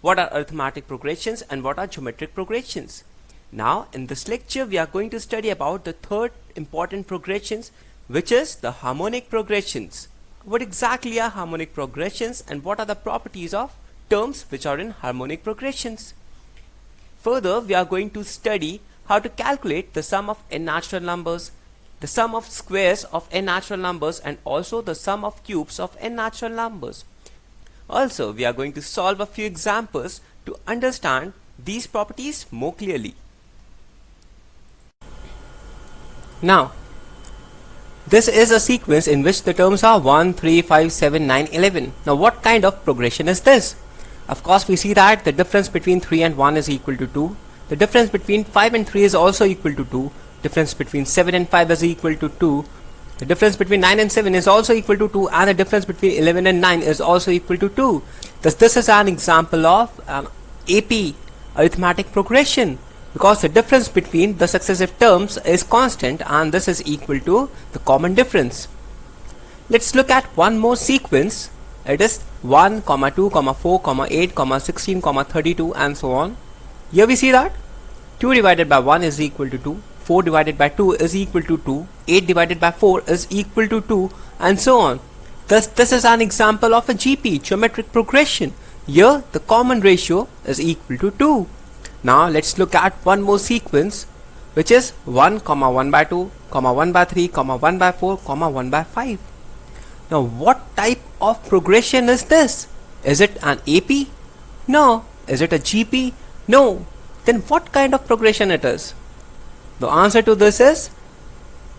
what are arithmetic progressions and what are geometric progressions. Now in this lecture we are going to study about the third important progressions, which is the harmonic progressions. What exactly are harmonic progressions and what are the properties of terms which are in harmonic progressions? Further, we are going to study how to calculate the sum of n natural numbers, the sum of squares of n natural numbers, and also the sum of cubes of n natural numbers. Also, we are going to solve a few examples to understand these properties more clearly. Now, this is a sequence in which the terms are 1, 3, 5, 7, 9, 11. Now, what kind of progression is this? Of course, we see that the difference between 3 and 1 is equal to 2. The difference between 5 and 3 is also equal to 2. Difference between 7 and 5 is equal to 2. The difference between 9 and 7 is also equal to 2, and the difference between 11 and 9 is also equal to 2. Thus, this is an example of an AP, arithmetic progression, because the difference between the successive terms is constant and this is equal to the common difference. Let's look at one more sequence. It is 1, 2, 4, 8, 16, 32 and so on. Here we see that 2 divided by 1 is equal to 2, 4 divided by 2 is equal to 2, 8 divided by 4 is equal to 2 and so on. Thus this is an example of a GP, geometric progression. Here the common ratio is equal to 2. Now let's look at one more sequence, which is 1, 1 by 2, 1 by 3, 1 by 4, 1 by 5. Now what type of progression is this? Is it an AP? No. Is it a GP? No. Then what kind of progression it is? The answer to this is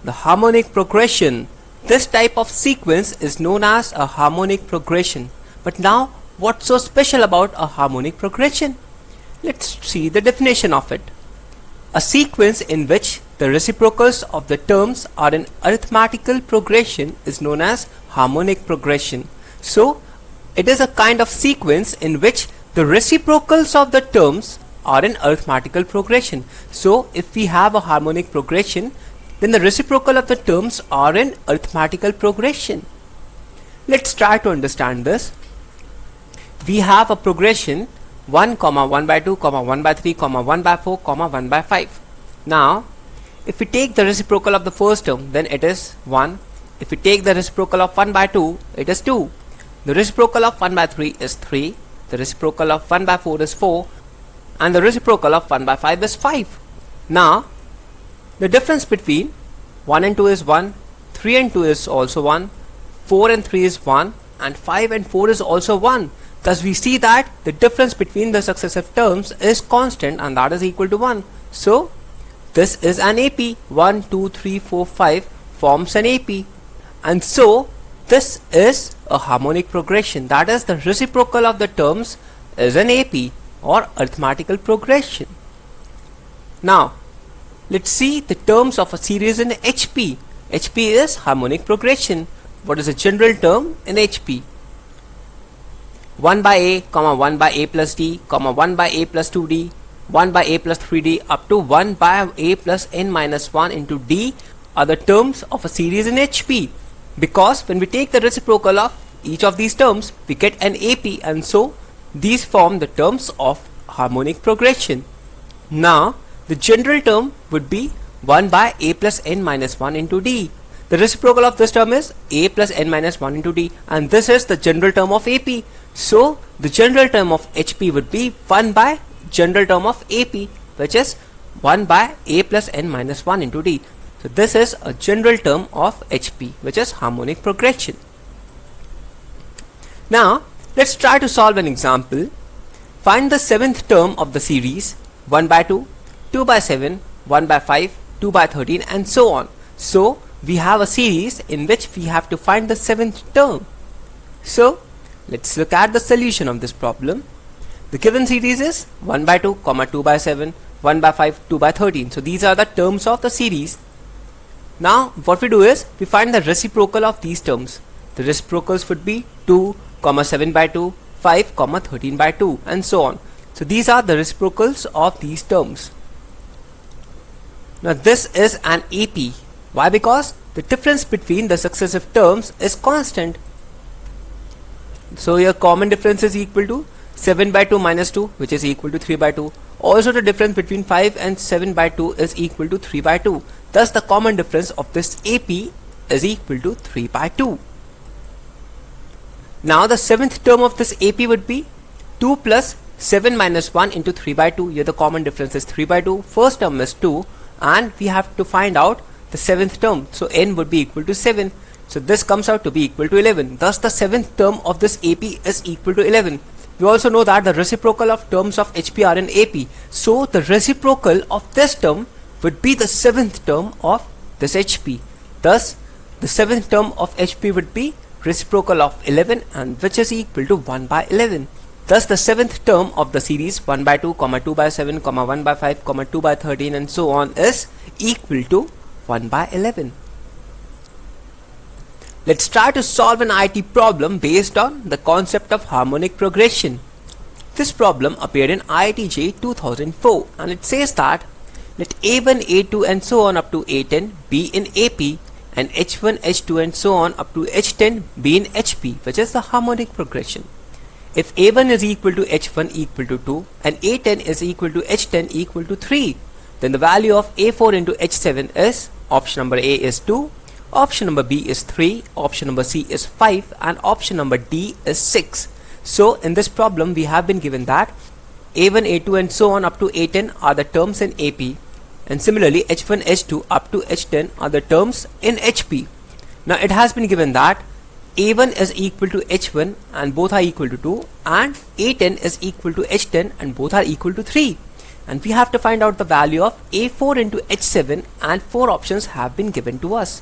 the harmonic progression. This type of sequence is known as a harmonic progression. But now what's so special about a harmonic progression? Let's see the definition of it. A sequence in which the reciprocals of the terms are in arithmetical progression is known as harmonic progression. So, it is a kind of sequence in which the reciprocals of the terms are in arithmetical progression. So, if we have a harmonic progression, then the reciprocal of the terms are in arithmetical progression. Let's try to understand this. We have a progression 1, 1 by 2, 1 by 3, 1 by 4, 1 by 5. Now, if we take the reciprocal of the first term, then it is 1. If we take the reciprocal of 1 by 2, it is 2. The reciprocal of 1 by 3 is 3. The reciprocal of 1 by 4 is 4. And the reciprocal of 1 by 5 is 5. Now, the difference between 1 and 2 is 1, 3 and 2 is also 1, 4 and 3 is 1, and 5 and 4 is also 1. Thus we see that the difference between the successive terms is constant and that is equal to 1. So, this is an AP. 1, 2, 3, 4, 5 forms an AP. And so, this is a harmonic progression. That is, the reciprocal of the terms is an AP or arithmetical progression. Now, let's see the terms of a series in HP. HP is harmonic progression. What is a general term in HP? 1 by a, 1 by a plus d, 1 by a plus 2d, 1 by a plus 3d up to 1 by a plus n minus 1 into d are the terms of a series in HP. Because when we take the reciprocal of each of these terms, we get an AP, and so these form the terms of harmonic progression. Now, the general term would be 1 by a plus n minus 1 into d. The reciprocal of this term is a plus n minus 1 into d, and this is the general term of AP. So, the general term of HP would be 1 by general term of AP, which is 1 by a plus n minus 1 into d. So, this is a general term of HP, which is harmonic progression. Now, let's try to solve an example. Find the seventh term of the series 1 by 2, 2 by 7, 1 by 5, 2 by 13 and so on. So, we have a series in which we have to find the seventh term. So, let's look at the solution of this problem. The given series is 1 by 2, 2 by 7, 1 by 5, 2 by 13. So, these are the terms of the series. Now, what we do is, we find the reciprocal of these terms. The reciprocals would be 2, 7 by 2, 5, 13 by 2 and so on. So, these are the reciprocals of these terms. Now, this is an AP. Why? Because the difference between the successive terms is constant. So, your common difference is equal to 7 by 2 minus 2, which is equal to 3 by 2. Also the difference between 5 and 7 by 2 is equal to 3 by 2. Thus the common difference of this AP is equal to 3 by 2. Now the seventh term of this AP would be 2 plus 7 minus 1 into 3 by 2. Here the common difference is 3 by 2. First term is 2 and we have to find out the seventh term. So n would be equal to 7. So this comes out to be equal to 11. Thus the seventh term of this AP is equal to 11. We also know that the reciprocal of terms of HP are in AP. So the reciprocal of this term would be the seventh term of this HP. Thus the seventh term of HP would be reciprocal of 11, and which is equal to 1 by 11. Thus the seventh term of the series 1 by 2, 2 by 7, 1 by 5, 2 by 13 and so on is equal to 1 by 11. Let's try to solve an IT problem based on the concept of harmonic progression. This problem appeared in IIT-JEE 2004 and it says that let A1, A2 and so on up to A10 be in AP and H1, H2 and so on up to H10 be in HP, which is the harmonic progression. If A1 is equal to H1 equal to 2 and A10 is equal to H10 equal to 3, then the value of A4 into H7 is option number A is 2, option number B is 3, option number C is 5 and option number D is 6. So in this problem we have been given that A1, A2 and so on up to A10 are the terms in AP, and similarly H1, H2 up to H10 are the terms in HP. Now it has been given that A1 is equal to H1 and both are equal to 2 and A10 is equal to H10 and both are equal to 3, and we have to find out the value of A4 into H7 and 4 options have been given to us.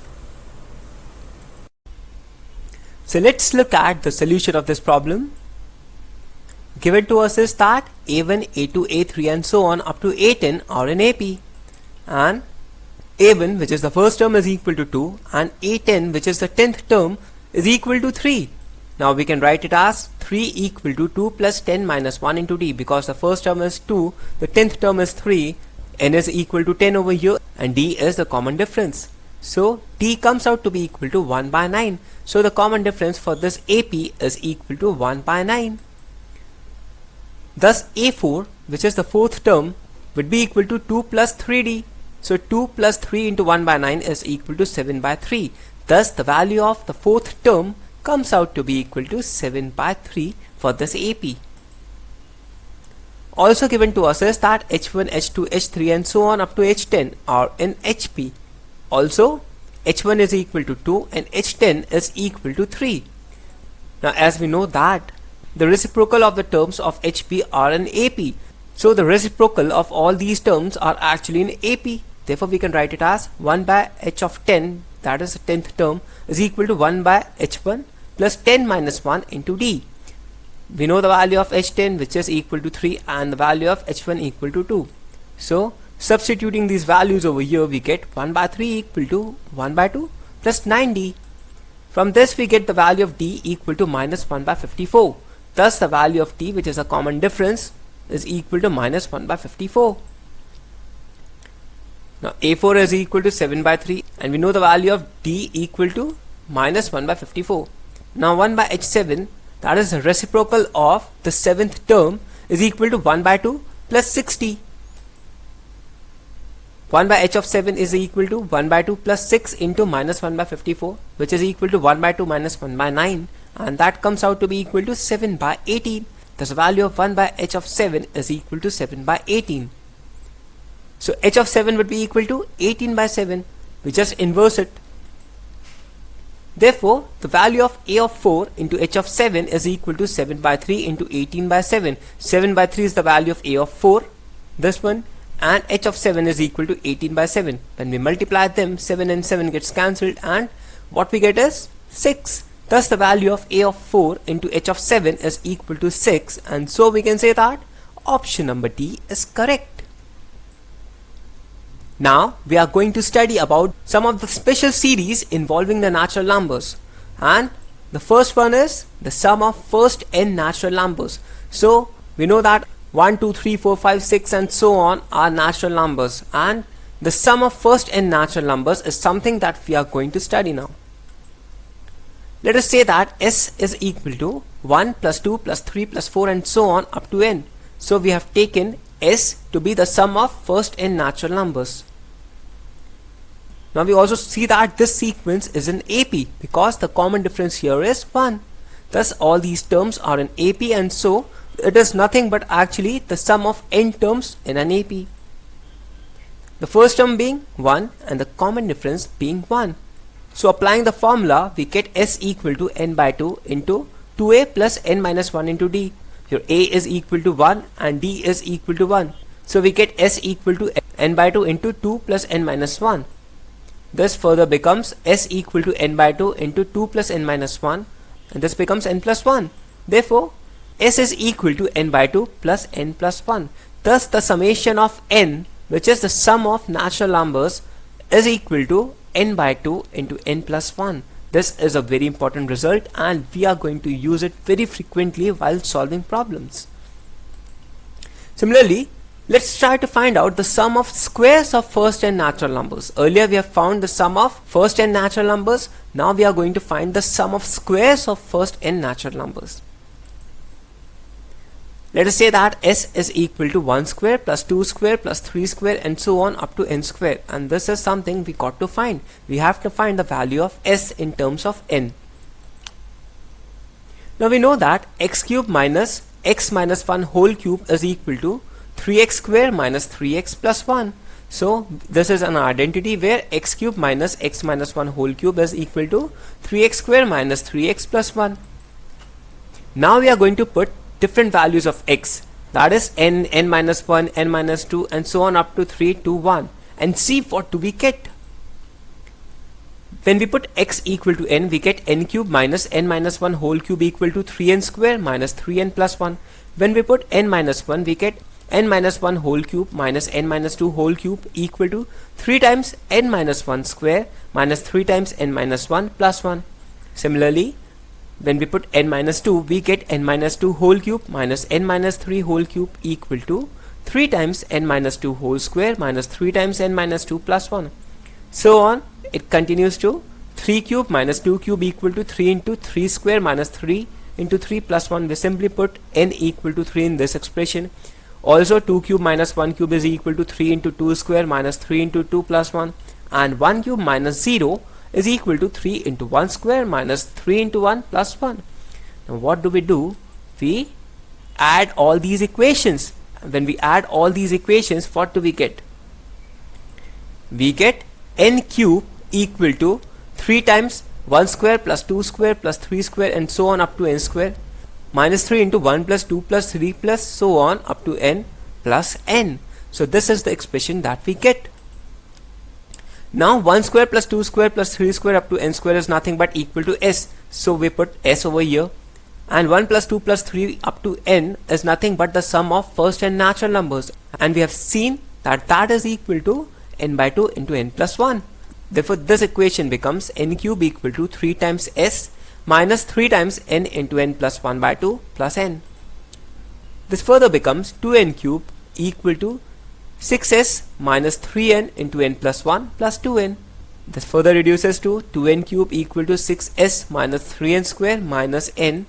So let's look at the solution of this problem. Given to us is that A1, A2, A3 and so on up to A10 are in AP, and A1, which is the first term, is equal to 2 and A10, which is the 10th term, is equal to 3. Now we can write it as 3 equal to 2 plus 10 minus 1 into D, because the first term is 2, the 10th term is 3, n is equal to 10 over here and D is the common difference. So D comes out to be equal to 1 by 9. So the common difference for this AP is equal to 1 by 9. Thus A4, which is the fourth term, would be equal to 2 plus 3D. So 2 plus 3 into 1 by 9 is equal to 7 by 3. Thus the value of the fourth term comes out to be equal to 7 by 3 for this AP. Also given to us is that H1, H2, H3 and so on up to H10 are in HP. Also H1 is equal to 2 and H10 is equal to 3. Now as we know that the reciprocal of the terms of HP are in AP, so the reciprocal of all these terms are actually in AP. Therefore we can write it as 1 by H of 10, that is the 10th term, is equal to 1 by H1 plus 10 minus 1 into D. We know the value of H10, which is equal to 3, and the value of H1 equal to 2. So substituting these values over here, we get 1 by 3 equal to 1 by 2 plus 9D. From this we get the value of D equal to minus 1 by 54. Thus the value of D, which is a common difference, is equal to minus 1 by 54. Now A4 is equal to 7 by 3 and we know the value of D equal to minus 1 by 54. Now 1 by H7, that is the reciprocal of the 7th term, is equal to 1 by 2 plus 60. 1 by H of 7 is equal to 1 by 2 plus 6 into minus 1 by 54, which is equal to 1 by 2 minus 1 by 9, and that comes out to be equal to 7 by 18. Thus the value of 1 by H of 7 is equal to 7 by 18. So H of 7 would be equal to 18 by 7. We just inverse it. Therefore, the value of A of 4 into H of 7 is equal to 7 by 3 into 18 by 7. 7 by 3 is the value of A of 4, this one, and H of 7 is equal to 18 by 7. When we multiply them, 7 and 7 gets cancelled and what we get is 6. Thus the value of A of 4 into H of 7 is equal to 6, and so we can say that option number D is correct. Now we are going to study about some of the special series involving the natural numbers, and the first one is the sum of first n natural numbers. So we know that 1, 2, 3, 4, 5, 6 and so on are natural numbers, and the sum of first n natural numbers is something that we are going to study now. Let us say that S is equal to 1 plus 2 plus 3 plus 4 and so on up to n. So we have taken S to be the sum of first n natural numbers. Now we also see that this sequence is in AP because the common difference here is 1. Thus all these terms are in AP, and so it is nothing but actually the sum of n terms in an AP. The first term being 1 and the common difference being 1. So applying the formula, we get S equal to n by 2 into 2a plus n minus 1 into d. Here a is equal to 1 and d is equal to 1. So we get S equal to n by 2 into 2 plus n minus 1. This further becomes S equal to n by 2 into 2 plus n minus 1, and this becomes n plus 1. Therefore, S is equal to n by 2 plus n plus 1. Thus the summation of n, which is the sum of natural numbers, is equal to n by 2 into n plus 1. This is a very important result, and we are going to use it very frequently while solving problems. Similarly, let's try to find out the sum of squares of first n natural numbers. Earlier we have found the sum of first n natural numbers. Now we are going to find the sum of squares of first n natural numbers. Let us say that S is equal to 1 square plus 2 square plus 3 square and so on up to n square, and this is something we got to find. We have to find the value of S in terms of n. Now we know that x cube minus x minus 1 whole cube is equal to 3x square minus 3x plus 1. So this is an identity where x cube minus x minus 1 whole cube is equal to 3x square minus 3x plus 1. Now we are going to put different values of x, that is n, n minus 1, n minus 2 and so on up to 3 to 1, and see what do we get. When we put x equal to n, we get n cube minus n minus 1 whole cube equal to 3n square minus 3n plus 1. When we put n minus 1, we get n minus 1 whole cube minus n minus 2 whole cube equal to 3 times n minus 1 square minus 3 times n minus 1 plus 1. Similarly, when we put n minus 2, we get n minus 2 whole cube minus n minus 3 whole cube equal to 3 times n minus 2 whole square minus 3 times n minus 2 plus 1. So on, it continues to 3 cube minus 2 cube equal to 3 into 3 square minus 3 into 3 plus 1. We simply put n equal to 3 in this expression. Also 2 cube minus 1 cube is equal to 3 into 2 square minus 3 into 2 plus 1, and 1 cube minus 0 is equal to 3 into 1 square minus 3 into 1 plus 1. Now what do? We add all these equations. When we add all these equations, what do we get? We get n cube equal to 3 times 1 square plus 2 square plus 3 square and so on up to n square minus 3 into 1 plus 2 plus 3 plus so on up to n plus n. So this is the expression that we get. Now 1 square plus 2 square plus 3 square up to n square is nothing but equal to s. So we put s over here, and 1 plus 2 plus 3 up to n is nothing but the sum of first n natural numbers, and we have seen that that is equal to n by 2 into n plus 1. Therefore this equation becomes n cube equal to 3 times s minus 3 times n into n plus 1 by 2 plus n. This further becomes 2n cube equal to 6s minus 3n into n plus 1 plus 2n. This further reduces to 2n cube equal to 6s minus 3n square minus n,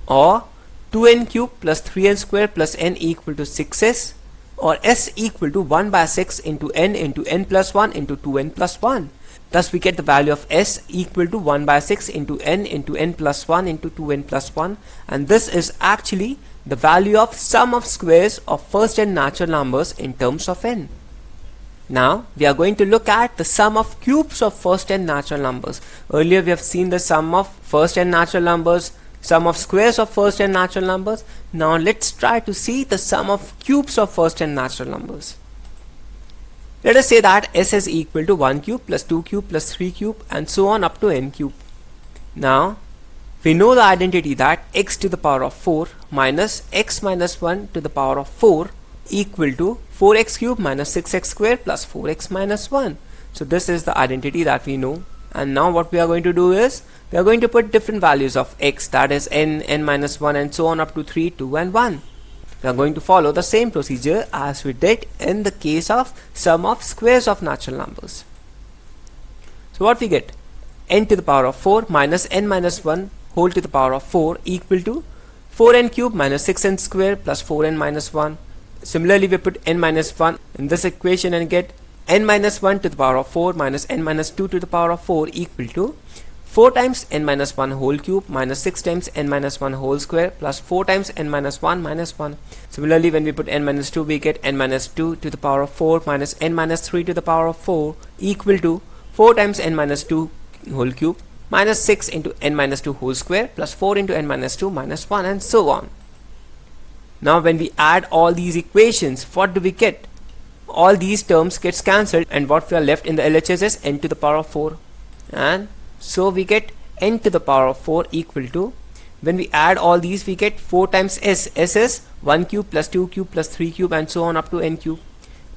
or 2n cube plus 3n square plus n equal to 6s, or s equal to 1 by 6 into n plus 1 into 2n plus 1. Thus we get the value of s equal to 1 by 6 into n plus 1 into 2n plus 1, and this is actually the value of sum of squares of first n natural numbers in terms of n. Now we are going to look at the sum of cubes of first n natural numbers. Earlier we have seen the sum of first n natural numbers, sum of squares of first n natural numbers. Now let's try to see the sum of cubes of first n natural numbers. Let us say that s is equal to 1 cube plus 2 cube plus 3 cube and so on up to n cube. Now we know the identity that x to the power of 4 minus x minus 1 to the power of 4 equal to 4x cube minus 6x square plus 4x minus 1. So this is the identity that we know, and now what we are going to do is we are going to put different values of x, that is n, n minus 1 and so on up to 3, 2 and 1. We are going to follow the same procedure as we did in the case of sum of squares of natural numbers. So what we get? n to the power of 4 minus n minus 1 whole to the power of 4 equal to 4n cube minus 6n square plus 4n minus 1. Similarly, we put n minus 1 in this equation and get n minus 1 to the power of 4 minus n minus 2 to the power of 4 equal to 4 times n minus 1 whole cube minus 6 times n minus 1 whole square plus 4 times n minus 1 minus 1. Similarly, when we put n minus 2, we get n minus 2 to the power of 4 minus n minus 3 to the power of 4 equal to 4 times n minus 2 whole cube minus 6 into n minus 2 whole square plus 4 into n minus 2 minus 1, and so on. Now when we add all these equations, what do we get? All these terms gets cancelled, and what we are left in the LHS is n to the power of 4, and so we get n to the power of 4 equal to, when we add all these, we get 4 times s. S is 1 cube plus 2 cube plus 3 cube and so on up to n cube,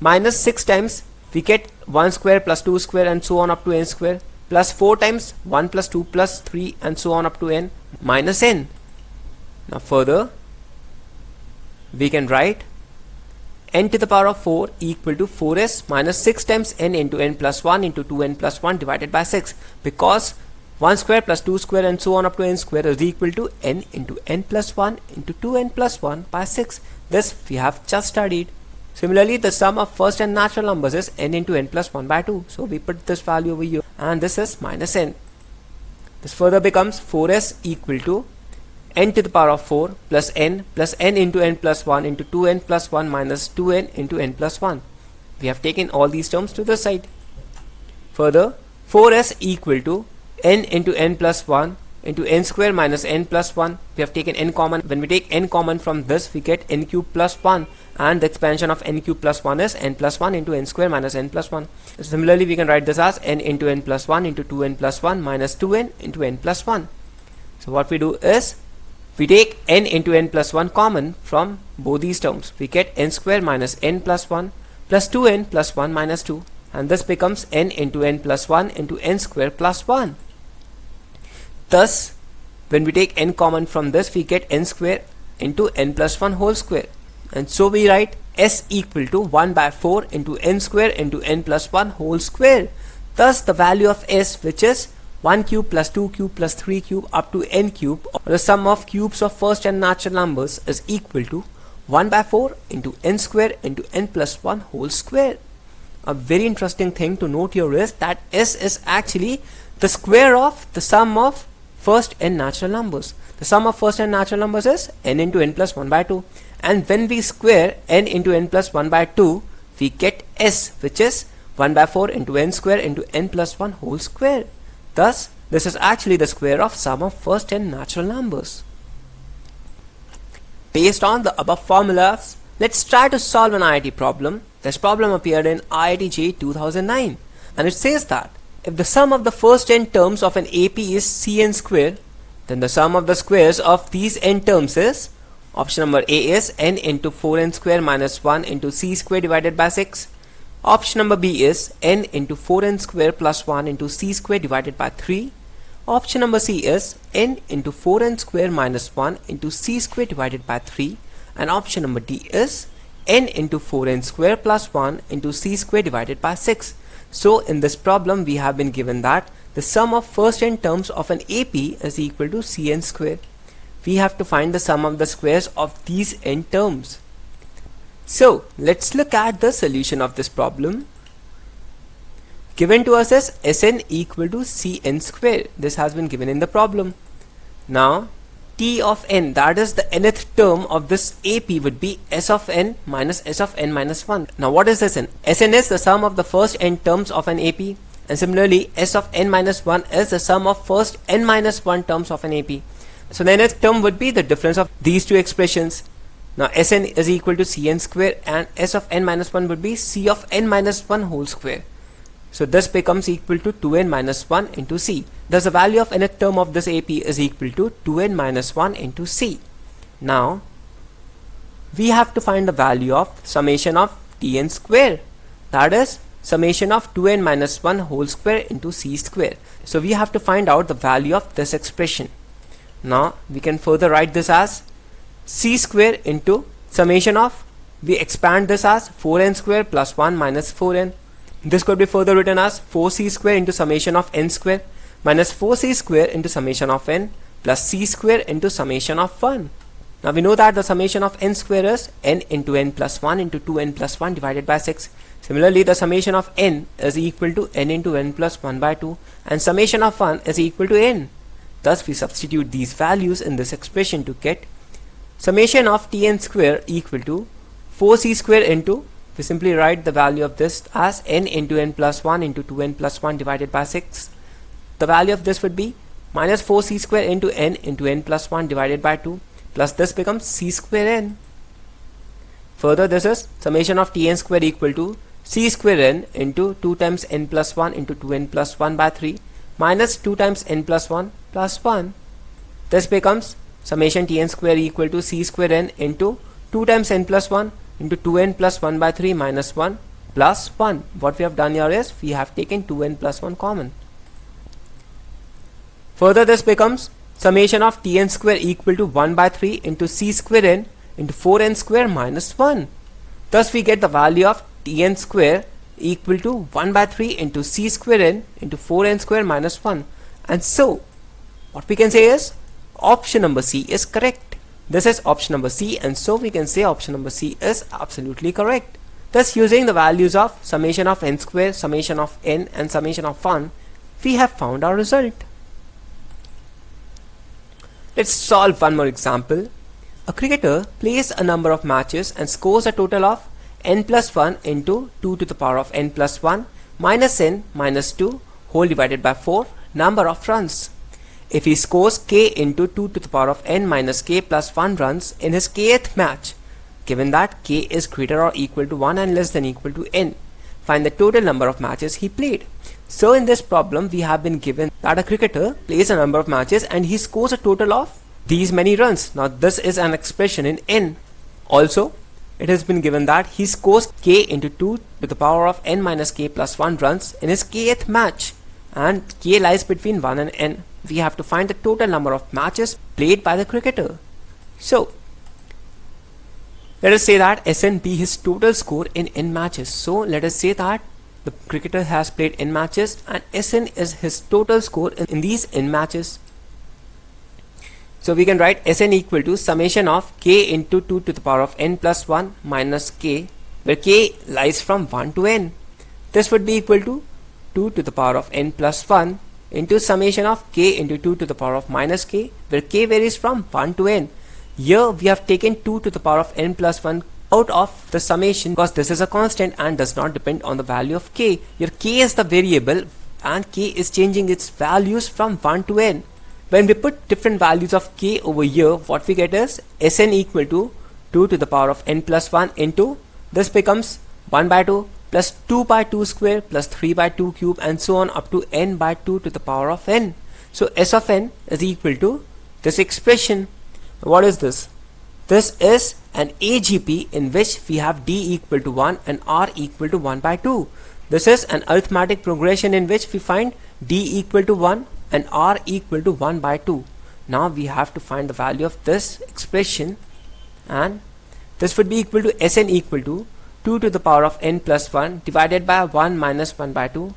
minus 6 times we get 1 square plus 2 square and so on up to n square, plus 4 times 1 plus 2 plus 3 and so on up to n minus n. Now further we can write n to the power of 4 equal to 4s minus 6 times n into n plus 1 into 2n plus 1 divided by 6, because 1 square plus 2 square and so on up to n square is equal to n into n plus 1 into 2n plus 1 by 6. This we have just studied. Similarly, the sum of first and natural numbers is n into n plus 1 by 2. So we put this value over here, and this is minus n. This further becomes 4s equal to n to the power of 4 plus n into n plus 1 into 2n plus 1 minus 2n into n plus 1. We have taken all these terms to the side. Further, 4s equal to n into n plus 1 into n square minus n plus 1. We have taken n common. When we take n common from this, we get n cube plus 1, and the expansion of n cube plus 1 is n plus 1 into n square minus n plus 1. Similarly, we can write this as n into n plus 1 into 2n plus 1 minus 2n into n plus 1. So what we do is, we take n into n plus 1 common from both these terms. We get n square minus n plus 1 plus 2n plus 1 minus 2, and this becomes n into n plus 1 into n square plus 1. Thus, when we take n common from this, we get n square into n plus 1 whole square, and so we write s equal to 1 by 4 into n square into n plus 1 whole square. Thus, the value of s, which is 1 cube plus 2 cube plus 3 cube up to n cube, or the sum of cubes of first and natural numbers, is equal to 1 by 4 into n square into n plus 1 whole square. A very interesting thing to note here is that s is actually the square of the sum of first and natural numbers. The sum of first and natural numbers is n into n plus 1 by 2, and when we square n into n plus 1 by 2, we get s, which is 1 by 4 into n square into n plus 1 whole square. Thus, this is actually the square of sum of first and natural numbers. Based on the above formulas, let's try to solve an IIT problem. This problem appeared in IIT JEE 2009, and it says that if the sum of the first n terms of an AP is Cn square, then the sum of the squares of these n terms is, option number A is n into 4n square minus 1 into c square divided by 6. Option number B is n into 4n square plus 1 into c square divided by 3. Option number C is n into 4n square minus 1 into c square divided by 3. And option number D is n into 4n square plus 1 into c square divided by 6. So in this problem, we have been given that the sum of first n terms of an AP is equal to Cn square. We have to find the sum of the squares of these n terms. So let's look at the solution of this problem. Given to us as Sn equal to Cn square. This has been given in the problem. Now T of n, that is the nth term of this AP, would be S of n minus S of n minus 1. Now what is Sn? Sn is the sum of the first n terms of an AP, and similarly S of n minus 1 is the sum of first n minus 1 terms of an AP. So the nth term would be the difference of these two expressions. Now Sn is equal to Cn square, and S of n minus 1 would be C of n minus 1 whole square. So this becomes equal to 2n minus 1 into c. Thus the value of nth term of this AP is equal to 2n minus 1 into c. Now we have to find the value of summation of Tn square, that is summation of 2n minus 1 whole square into c square. So we have to find out the value of this expression. Now we can further write this as c square into summation of, we expand this as 4n square plus 1 minus 4n. This could be further written as 4c square into summation of n square minus 4c square into summation of n plus c square into summation of 1. Now we know that the summation of n square is n into n plus 1 into 2n plus 1 divided by 6. Similarly, the summation of n is equal to n into n plus 1 by 2 and summation of 1 is equal to n. Thus we substitute these values in this expression to get summation of tn square equal to 4c square into, we simply write the value of this as n into n plus 1 into 2n plus 1 divided by 6. The value of this would be minus 4c square into n plus 1 divided by 2 plus this becomes c square n. Further, this is summation of tn square equal to c square n into 2 times n plus 1 into 2n plus 1 by 3 minus 2 times n plus 1 plus 1. This becomes summation tn square equal to c square n into 2 times n plus 1 into 2n plus 1 by 3 minus 1 plus 1. What we have done here is we have taken 2n plus 1 common. Further, this becomes summation of tn square equal to 1 by 3 into c square n into 4n square minus 1. Thus we get the value of tn square equal to 1 by 3 into c square n into 4n square minus 1. And so what we can say is option number C is correct. This is option number C, and so we can say option number C is absolutely correct. Thus, using the values of summation of n square, summation of n and summation of 1, we have found our result. Let's solve one more example. A cricketer plays a number of matches and scores a total of n plus 1 into 2 to the power of n plus 1 minus n minus 2 whole divided by 4 number of runs. If he scores k into 2 to the power of n minus k plus 1 runs in his kth match, given that k is greater or equal to 1 and less than equal to n, find the total number of matches he played. So in this problem we have been given that a cricketer plays a number of matches and he scores a total of these many runs. Now this is an expression in n. Also, it has been given that he scores k into 2 to the power of n minus k plus 1 runs in his kth match, and k lies between 1 and n. We have to find the total number of matches played by the cricketer. So let us say that Sn be his total score in n matches. So let us say that the cricketer has played n matches and Sn is his total score in these n matches. So we can write Sn equal to summation of k into 2 to the power of n plus 1 minus k, where k lies from 1 to n. This would be equal to 2 to the power of n plus 1 into summation of k into 2 to the power of minus k, where k varies from 1 to n. Here we have taken 2 to the power of n plus 1 out of the summation because this is a constant and does not depend on the value of k. Here k is the variable and k is changing its values from 1 to n. When we put different values of k over here, what we get is Sn equal to 2 to the power of n plus 1 into, this becomes 1 by 2 plus 2 by 2 square plus 3 by 2 cube and so on up to n by 2 to the power of n. So S of n is equal to this expression. What is this? This is an AGP in which we have d equal to 1 and r equal to 1 by 2. This is an arithmetic progression in which we find d equal to 1 and r equal to 1 by 2. Now we have to find the value of this expression, and this would be equal to Sn equal to 2 to the power of n plus 1 divided by 1 minus 1 by 2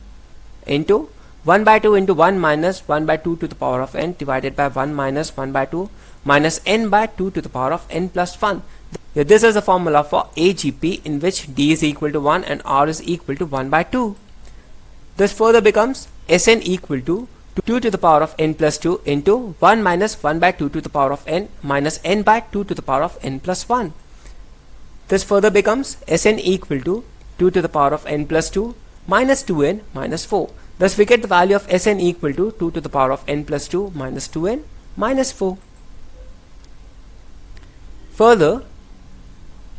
into 1 by 2 into 1 minus 1 by 2 to the power of n divided by 1 minus 1 by 2 minus n by 2 to the power of n plus 1. This is the formula for AGP in which d is equal to 1 and r is equal to 1 by 2. This further becomes Sn equal to 2 to the power of n plus 2 into 1 minus 1 by 2 to the power of n minus n by 2 to the power of n plus 1. This further becomes Sn equal to 2 to the power of n plus 2 minus 2n minus 4. Thus we get the value of Sn equal to 2 to the power of n plus 2 minus 2n minus 4. Further,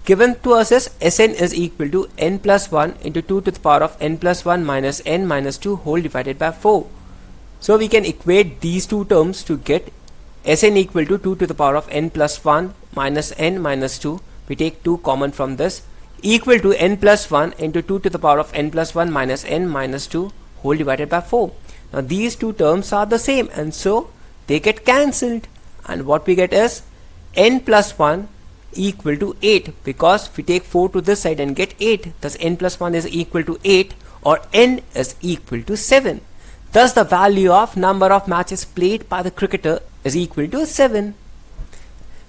given to us is Sn is equal to n plus 1 into 2 to the power of n plus 1 minus n minus 2 whole divided by 4. So we can equate these two terms to get Sn equal to 2 to the power of n plus 1 minus n minus 2. We take 2 common from this, equal to n plus 1 into 2 to the power of n plus 1 minus n minus 2 whole divided by 4. Now these two terms are the same and so they get cancelled, and what we get is n plus 1 equal to 8, because we take 4 to this side and get 8. Thus n plus 1 is equal to 8, or n is equal to 7. Thus the value of number of matches played by the cricketer is equal to 7.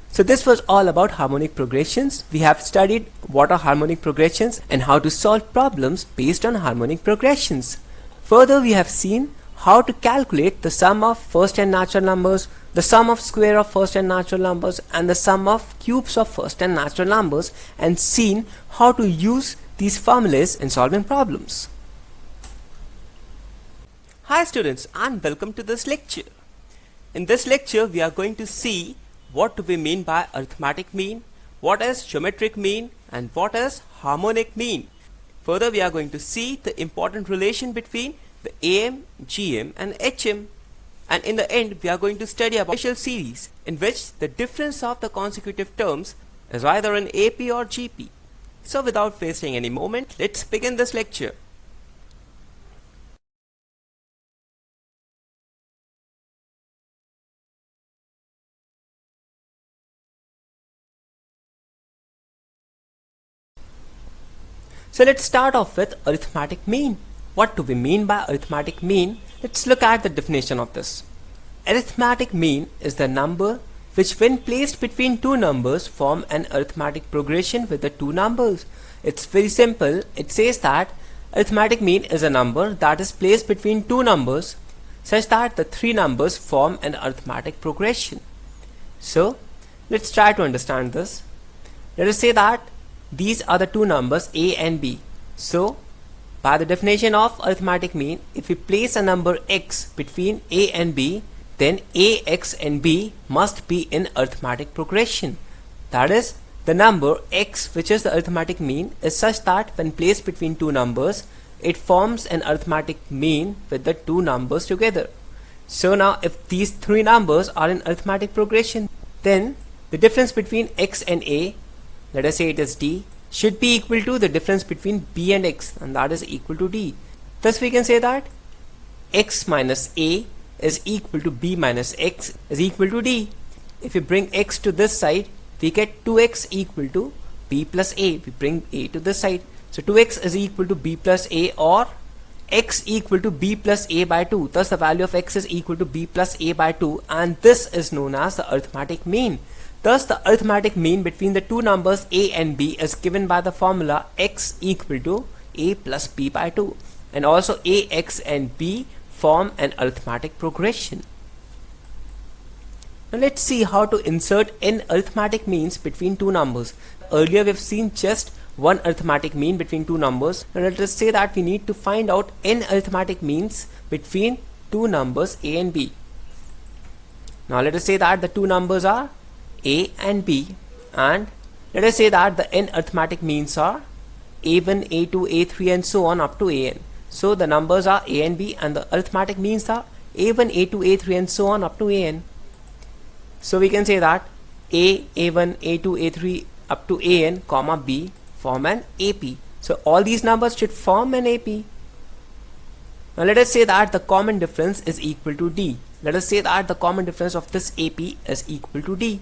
So this was all about harmonic progressions. We have studied what are harmonic progressions and how to solve problems based on harmonic progressions. Further, we have seen how to calculate the sum of first and natural numbers, the sum of square of first and natural numbers, and the sum of cubes of first and natural numbers, and seen how to use these formulas in solving problems. Hi students, and welcome to this lecture. In this lecture, we are going to see what do we mean by arithmetic mean, what is geometric mean, and what is harmonic mean. Further, we are going to see the important relation between the AM, GM, and HM. And in the end, we are going to study about special series in which the difference of the consecutive terms is either in AP or GP. So without wasting any moment, let's begin this lecture. So let's start off with arithmetic mean. What do we mean by arithmetic mean? Let's look at the definition of this. Arithmetic mean is the number which when placed between two numbers form an arithmetic progression with the two numbers. It's very simple. It says that arithmetic mean is a number that is placed between two numbers such that the three numbers form an arithmetic progression. So let's try to understand this. Let us say that these are the two numbers A and B. So by the definition of arithmetic mean, if we place a number x between A and B, then A, x and B must be in arithmetic progression. That is, the number x, which is the arithmetic mean, is such that when placed between two numbers, it forms an arithmetic mean with the two numbers together. So now if these three numbers are in arithmetic progression, then the difference between x and A, let us say it is D, should be equal to the difference between B and X, and that is equal to D. Thus we can say that X minus A is equal to B minus X is equal to D. If we bring X to this side, we get 2X equal to B plus A. We bring A to this side. So 2X is equal to B plus A, or X equal to B plus A by 2. Thus the value of X is equal to B plus A by 2, and this is known as the arithmetic mean. Thus the arithmetic mean between the two numbers A and B is given by the formula x equal to A plus B by 2, and also A, x and B form an arithmetic progression. Now let's see how to insert n arithmetic means between two numbers. Earlier we've seen just one arithmetic mean between two numbers. Now let us say that we need to find out n arithmetic means between two numbers A and B. Now let us say that the two numbers are A and B, and let us say that the n arithmetic means are A1, A2, A3 and so on up to An. So the numbers are A and B, and the arithmetic means are A1, A2, A3 and so on up to An. So we can say that A, A1, A2, A3 up to An comma B form an AP. So all these numbers should form an AP. Now let us say that the common difference is equal to D. Let us say that the common difference of this AP is equal to D.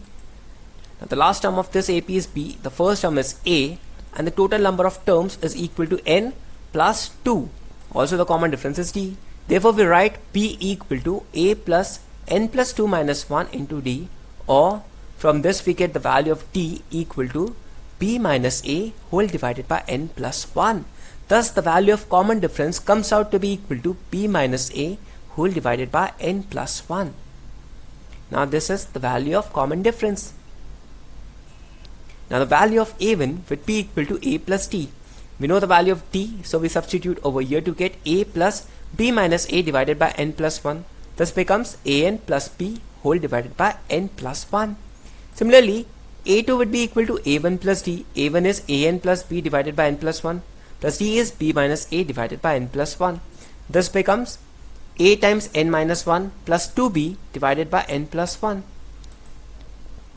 Now the last term of this AP is B, the first term is A, and the total number of terms is equal to n plus 2. Also the common difference is D. Therefore we write B equal to A plus n plus 2 minus 1 into D, or from this we get the value of D equal to B minus A whole divided by n plus 1. Thus the value of common difference comes out to be equal to B minus A whole divided by n plus 1. Now this is the value of common difference. Now the value of A1 would be equal to A plus D. We know the value of D, so we substitute over here to get A plus B minus A divided by n plus 1. Thus becomes An plus B whole divided by n plus 1. Similarly, A2 would be equal to A1 plus D. A1 is An plus B divided by n plus 1, plus D is B minus A divided by n plus 1. Thus becomes A times n minus 1 plus 2B divided by n plus 1.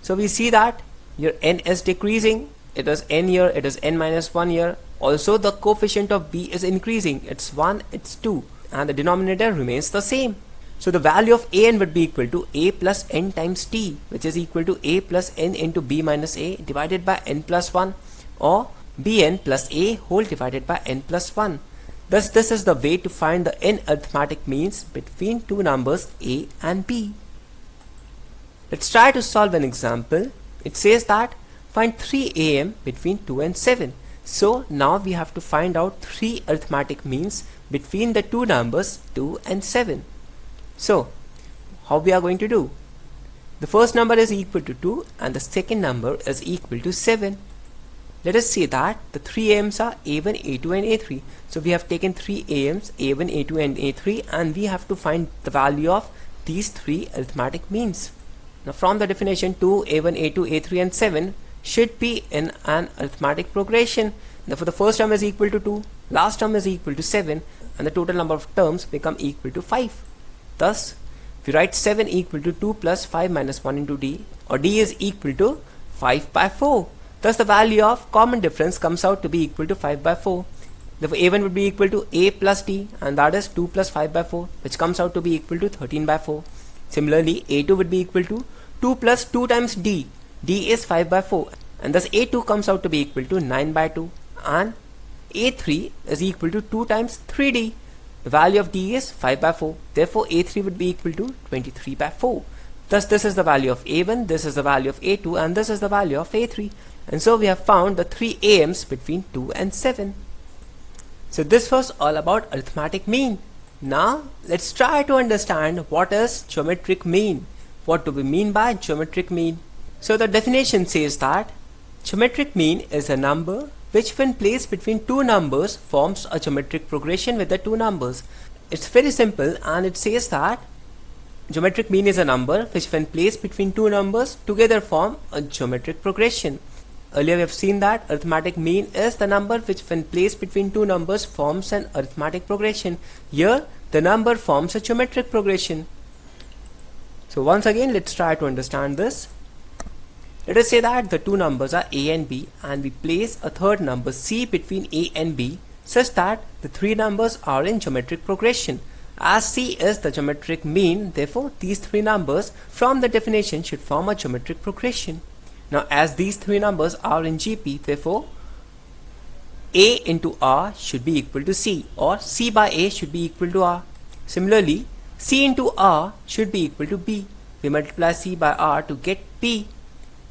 So we see that your n is decreasing. It is n here, it is n minus 1 here. Also the coefficient of B is increasing. It's 1, it's 2, and the denominator remains the same. So the value of An would be equal to A plus n times T, which is equal to A plus n into B minus A divided by n plus 1, or Bn plus A whole divided by n plus 1. Thus, this is the way to find the n arithmetic means between two numbers a and b. Let's try to solve an example. It says that find 3 am between 2 and 7. So now we have to find out 3 arithmetic means between the two numbers 2 and 7. So how we are going to do? The first number is equal to 2 and the second number is equal to 7. Let us say that the 3 AMs are A1, A2 and A3. So we have taken 3 AMs, A1, A2 and A3, and we have to find the value of these 3 arithmetic means. Now from the definition, 2, A1, A2, A3 and 7 should be in an arithmetic progression. Therefore the first term is equal to 2, last term is equal to 7, and the total number of terms become equal to 5. Thus we write 7 equal to 2 plus 5 minus 1 into d, or d is equal to 5 by 4. Thus the value of common difference comes out to be equal to 5 by 4. Therefore a1 would be equal to a plus d, and that is 2 plus 5 by 4, which comes out to be equal to 13 by 4. Similarly a2 would be equal to 2 plus 2 times d, d is 5 by 4, and thus a2 comes out to be equal to 9 by 2, and a3 is equal to 2 times 3d. The value of d is 5 by 4. Therefore a3 would be equal to 23 by 4. Thus this is the value of a1, this is the value of a2, and this is the value of a3. And so we have found the 3 AMs between 2 and 7. So this was all about arithmetic mean. Now let's try to understand what is geometric mean. What do we mean by geometric mean? So the definition says that geometric mean is a number which when placed between two numbers forms a geometric progression with the two numbers. It's very simple, and it says that geometric mean is a number which when placed between two numbers together form a geometric progression. Earlier we have seen that arithmetic mean is the number which when placed between two numbers forms an arithmetic progression. Here the number forms a geometric progression. So once again let's try to understand this. Let us say that the two numbers are a and b, and we place a third number c between a and b such that the three numbers are in geometric progression. As c is the geometric mean, therefore these three numbers from the definition should form a geometric progression. Now as these three numbers are in GP, therefore a into r should be equal to c, or c by a should be equal to r. Similarly c into r should be equal to b. We multiply c by r to get b.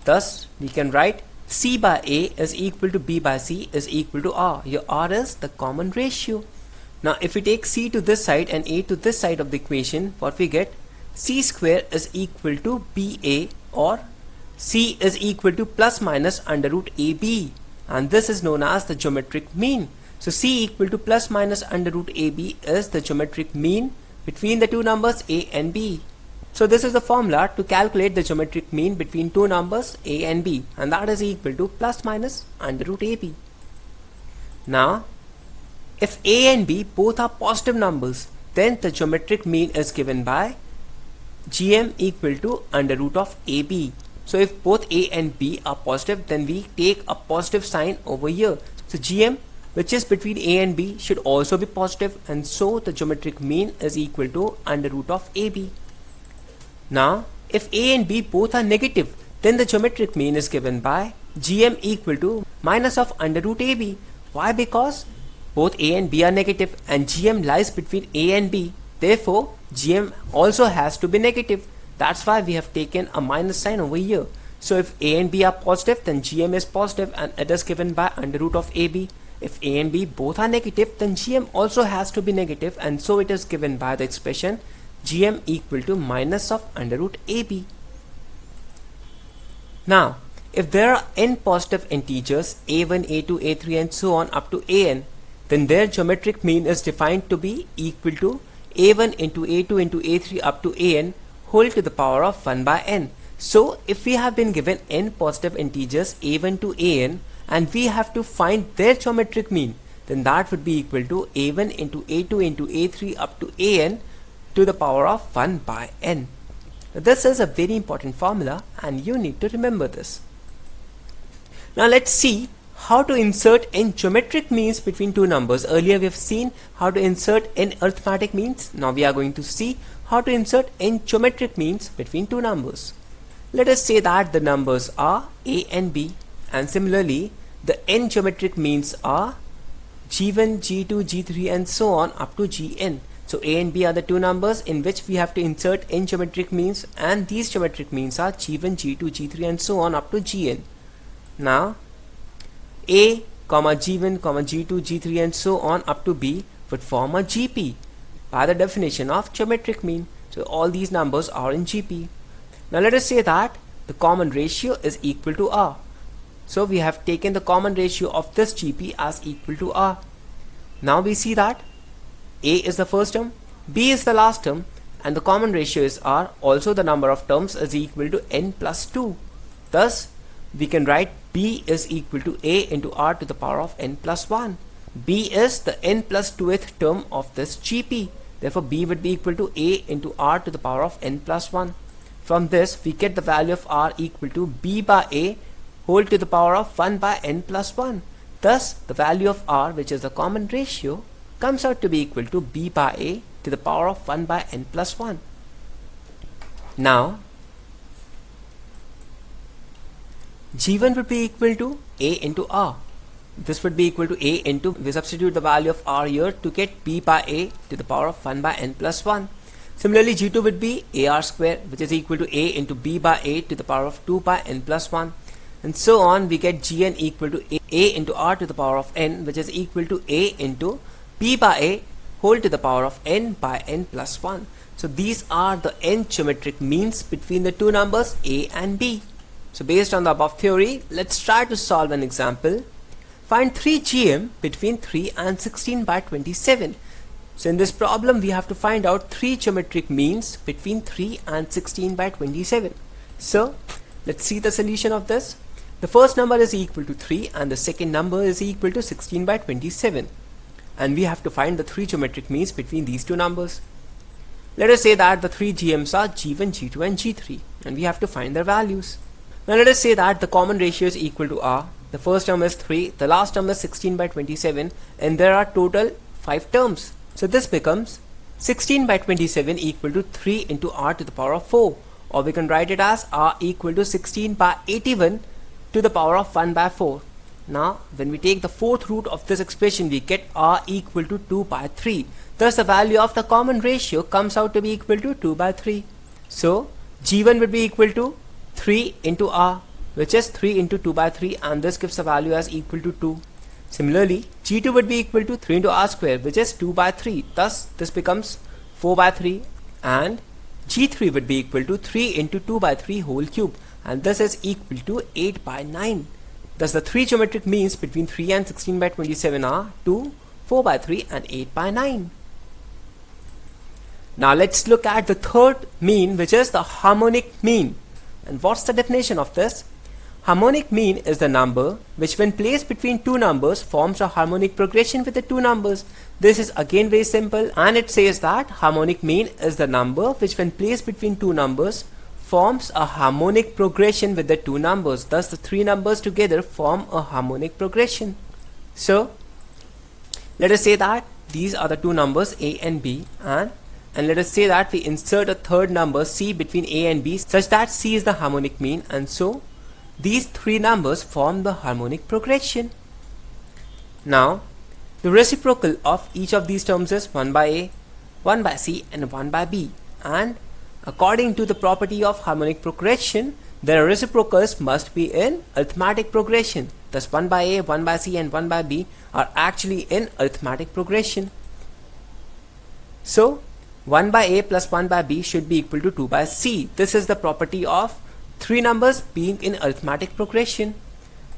Thus we can write c by a is equal to b by c is equal to r. Here r is the common ratio. Now if we take c to this side and a to this side of the equation, what we get? C square is equal to ba, or c is equal to plus minus under root ab, and this is known as the geometric mean. So c equal to plus minus under root ab is the geometric mean between the two numbers a and b. So this is the formula to calculate the geometric mean between two numbers a and b, and that is equal to plus minus under root ab. Now if a and b both are positive numbers, then the geometric mean is given by gm equal to under root of ab. So if both a and b are positive, then we take a positive sign over here. So gm, which is between a and b, should also be positive, and so the geometric mean is equal to under root of ab. Now if a and b both are negative, then the geometric mean is given by gm equal to minus of under root ab. Why? Because both a and b are negative and gm lies between a and b. Therefore gm also has to be negative. That's why we have taken a minus sign over here. So if a and b are positive, then gm is positive, and it is given by under root of ab. If a and b both are negative, then gm also has to be negative, and so it is given by the expression gm equal to minus of under root ab. Now if there are n positive integers a1, a2, a3 and so on up to an, then their geometric mean is defined to be equal to a1 into a2 into a3 up to an whole to the power of 1 by n. So if we have been given n positive integers a1 to an and we have to find their geometric mean, then that would be equal to a1 into a2 into a3 up to an to the power of 1 by n. This is a very important formula and you need to remember this. Now let's see how to insert n geometric means between two numbers. Earlier we have seen how to insert n arithmetic means. Now we are going to see how to insert n geometric means between two numbers. Let us say that the numbers are a and b, and similarly the n geometric means are G1, G2, G3 and so on up to Gn. So A and B are the two numbers in which we have to insert n geometric means, and these geometric means are G1, G2, G3 and so on up to Gn. Now A, G1, G2, G3 and so on up to B would form a GP by the definition of geometric mean. So all these numbers are in GP. Now let us say that the common ratio is equal to R. So we have taken the common ratio of this GP as equal to R. Now we see that A is the first term, B is the last term, and the common ratio is R. Also the number of terms is equal to n plus 2. Thus we can write B is equal to A into R to the power of n plus 1. B is the n plus 2th term of this GP. Therefore B would be equal to A into R to the power of n plus 1. From this we get the value of R equal to B by A whole to the power of 1 by n plus 1. Thus the value of R, which is the common ratio, comes out to be equal to B by A to the power of 1 by n plus 1. Now G1 would be equal to A into R. This would be equal to A into, we substitute the value of R here to get B by A to the power of 1 by n plus 1. Similarly G2 would be AR square, which is equal to A into B by A to the power of 2 by n plus 1. And so on, we get Gn equal to A into R to the power of n, which is equal to A into B by A whole to the power of n by n plus 1. So these are the n geometric means between the two numbers A and B. So based on the above theory, let's try to solve an example. Find 3 GM between 3 and 16 by 27. So in this problem we have to find out 3 geometric means between 3 and 16 by 27. So let's see the solution of this. The first number is equal to 3 and the second number is equal to 16 by 27. And we have to find the 3 geometric means between these two numbers. Let us say that the 3 GMs are G1, G2 and G3, and we have to find their values. Now let us say that the common ratio is equal to R. The first term is 3, the last term is 16 by 27, and there are total 5 terms. So this becomes 16 by 27 equal to 3 into R to the power of 4, or we can write it as R equal to 16 by 81 to the power of 1 by 4. Now when we take the fourth root of this expression, we get R equal to 2 by 3. Thus the value of the common ratio comes out to be equal to 2 by 3. So G1 would be equal to 3 into R, which is 3 into 2 by 3, and this gives the value as equal to 2. Similarly, G2 would be equal to 3 into R square, which is 2 by 3. Thus this becomes 4 by 3, and G3 would be equal to 3 into 2 by 3 whole cube, and this is equal to 8 by 9. Thus the 3 geometric means between 3 and 16 by 27 are 2, 4 by 3 and 8 by 9. Now let's look at the third mean, which is the harmonic mean. And what's the definition of this? Harmonic mean is the number which when placed between two numbers forms a harmonic progression with the two numbers. This is again very simple, and it says that harmonic mean is the number which when placed between two numbers forms a harmonic progression with the two numbers. Thus the three numbers together form a harmonic progression. So let us say that these are the two numbers A and B, and let us say that we insert a third number C between A and B such that C is the harmonic mean, and so these three numbers form the harmonic progression. Now the reciprocal of each of these terms is 1 by A, 1 by C and 1 by B, and according to the property of harmonic progression, their reciprocals must be in arithmetic progression. Thus 1 by A, 1 by C and 1 by B are actually in arithmetic progression. So 1 by A plus 1 by B should be equal to 2 by C. This is the property of three numbers being in arithmetic progression.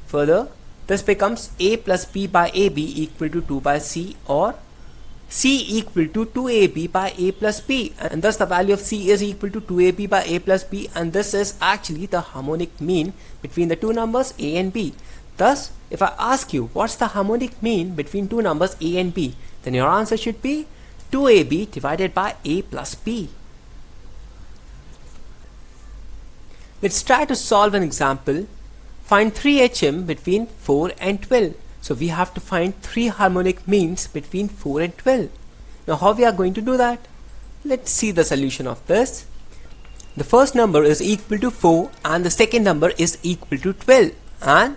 Further, this becomes A plus B by AB equal to 2 by C, or C equal to 2AB by A plus B, and thus the value of C is equal to 2AB by A plus B, and this is actually the harmonic mean between the two numbers A and B. Thus if I ask you what's the harmonic mean between two numbers A and B, then your answer should be 2AB divided by A plus B. Let's try to solve an example. Find 3 HM between 4 and 12. So we have to find 3 harmonic means between 4 and 12. Now how we are going to do that? Let's see the solution of this. The first number is equal to 4 and the second number is equal to 12, and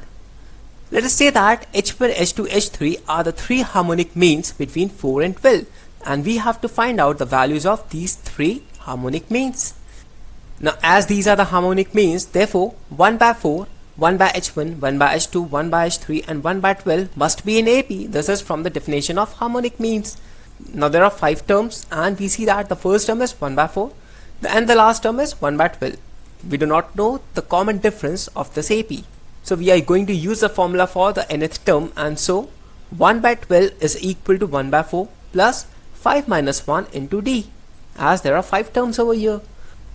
Let us say that H1, H2, H3 are the three harmonic means between 4 and 12, and we have to find out the values of these three harmonic means. Now as these are the harmonic means, therefore 1 by 4, 1 by H1, 1 by H2, 1 by H3 and 1 by 12 must be in AP. This is from the definition of harmonic means. Now there are 5 terms and we see that the first term is 1 by 4 and the last term is 1 by 12. We do not know the common difference of this AP. So we are going to use the formula for the nth term, and so 1 by 12 is equal to 1 by 4 plus 5 minus 1 into D, as there are 5 terms over here.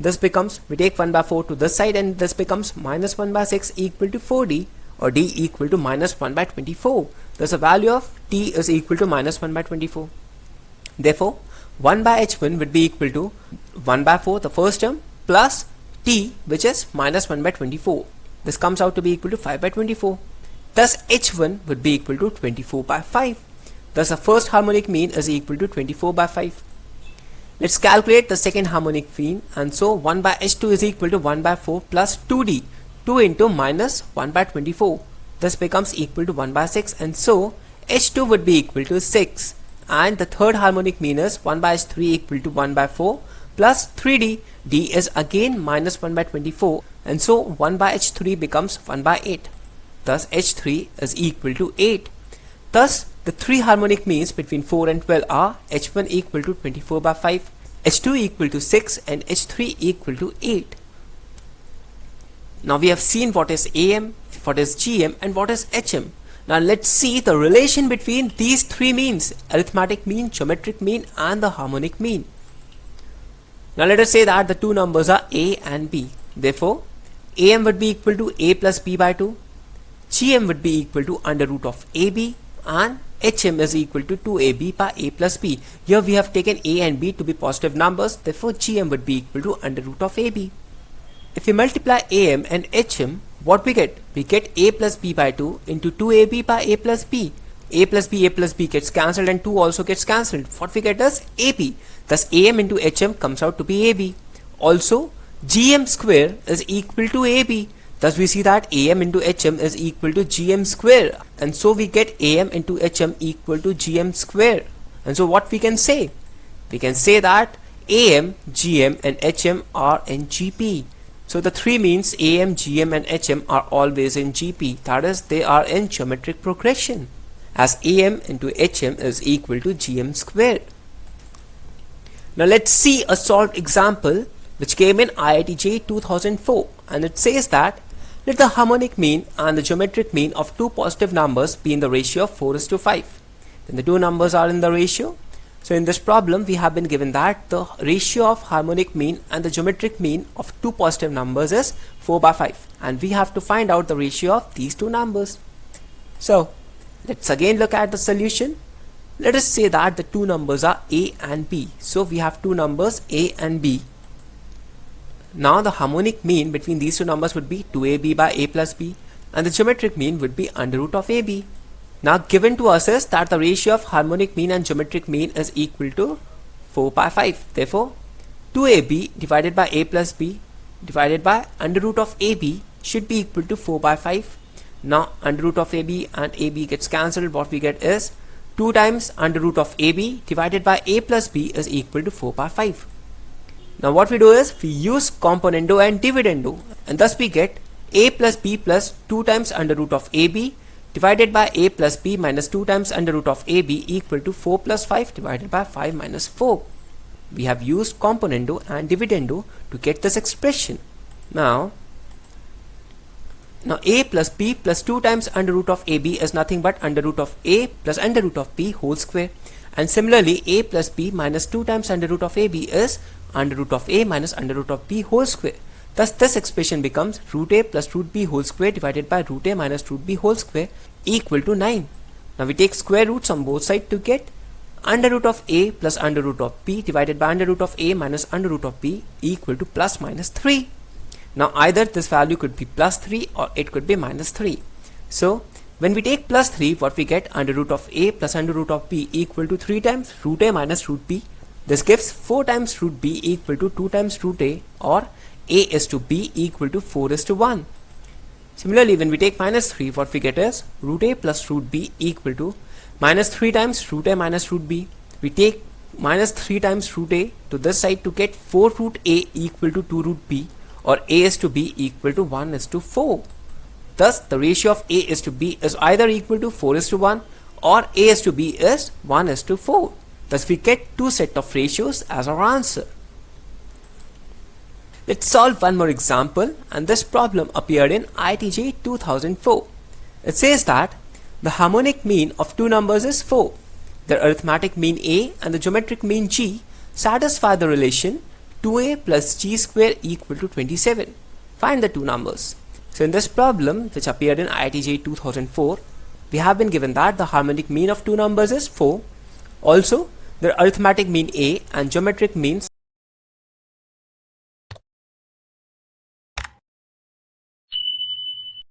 This becomes, we take 1 by 4 to this side and this becomes minus 1 by 6 equal to 4D, or D equal to minus 1 by 24. Thus the value of D is equal to minus 1 by 24. Therefore 1 by H1 would be equal to 1 by 4 the first term plus T, which is minus 1 by 24. This comes out to be equal to 5 by 24. Thus H1 would be equal to 24 by 5. Thus the first harmonic mean is equal to 24 by 5. Let's calculate the second harmonic mean, and so 1 by H2 is equal to 1 by 4 plus 2D, 2 into minus 1 by 24. This becomes equal to 1 by 6, and so H2 would be equal to 6. And the third harmonic mean is 1 by H3 equal to 1 by 4 plus 3D. D is again minus 1 by 24, and so 1 by H3 becomes 1 by 8. Thus H3 is equal to 8. Thus the three harmonic means between 4 and 12 are H1 equal to 24 by 5, H2 equal to 6 and H3 equal to 8. Now we have seen what is AM, what is GM and what is HM. Now let's see the relation between these three means: arithmetic mean, geometric mean and the harmonic mean. Now let us say that the two numbers are A and B. Therefore AM would be equal to A plus B by 2, GM would be equal to under root of AB, and HM is equal to 2AB by A plus B. Here we have taken A and B to be positive numbers, therefore GM would be equal to under root of AB. If we multiply AM and HM, what we get? We get A plus B by 2 into 2AB by A plus B. A plus B gets cancelled and 2 also gets cancelled. What we get is AB. Thus AM into HM comes out to be AB. Also GM square is equal to AB. Thus we see that AM into HM is equal to GM square, and so we get AM into HM equal to GM square. And so what we can say? We can say that AM, GM and HM are in GP. So the three means AM, GM and HM are always in GP, that is they are in geometric progression, as AM into HM is equal to GM squared. Now let's see a solved example which came in IIT JEE 2004, and it says that let the harmonic mean and the geometric mean of two positive numbers be in the ratio of 4:5. Then the two numbers are in the ratio. So in this problem we have been given that the ratio of harmonic mean and the geometric mean of two positive numbers is 4/5, and we have to find out the ratio of these two numbers. So let's again look at the solution. Let us say that the two numbers are A and B. So we have two numbers A and B. Now the harmonic mean between these two numbers would be 2AB by A plus B, and the geometric mean would be under root of AB. Now given to us is that the ratio of harmonic mean and geometric mean is equal to 4/5. Therefore 2AB divided by A plus B divided by under root of AB should be equal to 4/5. Now under root of AB and AB gets cancelled. What we get is 2 times under root of AB divided by A plus B is equal to 4/5. Now what we do is we use componendo and dividendo, and thus we get A plus B plus 2 times under root of AB divided by A plus B minus 2 times under root of AB equal to 4 plus 5 divided by 5 minus 4. We have used componendo and dividendo to get this expression. Now A plus B plus 2 times under root of AB is nothing but under root of A plus under root of B whole square, and similarly A plus B minus 2 times under root of AB is under root of A minus under root of B whole square. Thus this expression becomes root A plus root B whole square divided by root A minus root B whole square equal to 9. Now we take square roots on both sides to get under root of A plus under root of B divided by under root of A minus under root of B equal to plus minus 3. Now either this value could be plus 3 or it could be minus 3. So when we take plus 3, what we get? Under root of A plus under root of B equal to 3 times root A minus root B. This gives 4 times root B equal to 2 times root A, or A is to B equal to 4:1. Similarly, when we take minus 3, what we get is root a plus root b equal to minus 3 times root a minus root b. We take minus 3 times root a to this side to get 4 root a equal to 2 root b, or a is to b equal to 1 is to 4. Thus, the ratio of a is to b is either equal to 4 is to 1 or a is to b is 1 is to 4. Thus, we get two set of ratios as our answer. Let's solve one more example, and this problem appeared in IITJ 2004. It says that the harmonic mean of two numbers is 4. Their arithmetic mean a and the geometric mean g satisfy the relation 2a plus g square equal to 27. Find the two numbers. So in this problem, which appeared in IITJ 2004, we have been given that the harmonic mean of two numbers is 4. Also, their arithmetic mean a and geometric means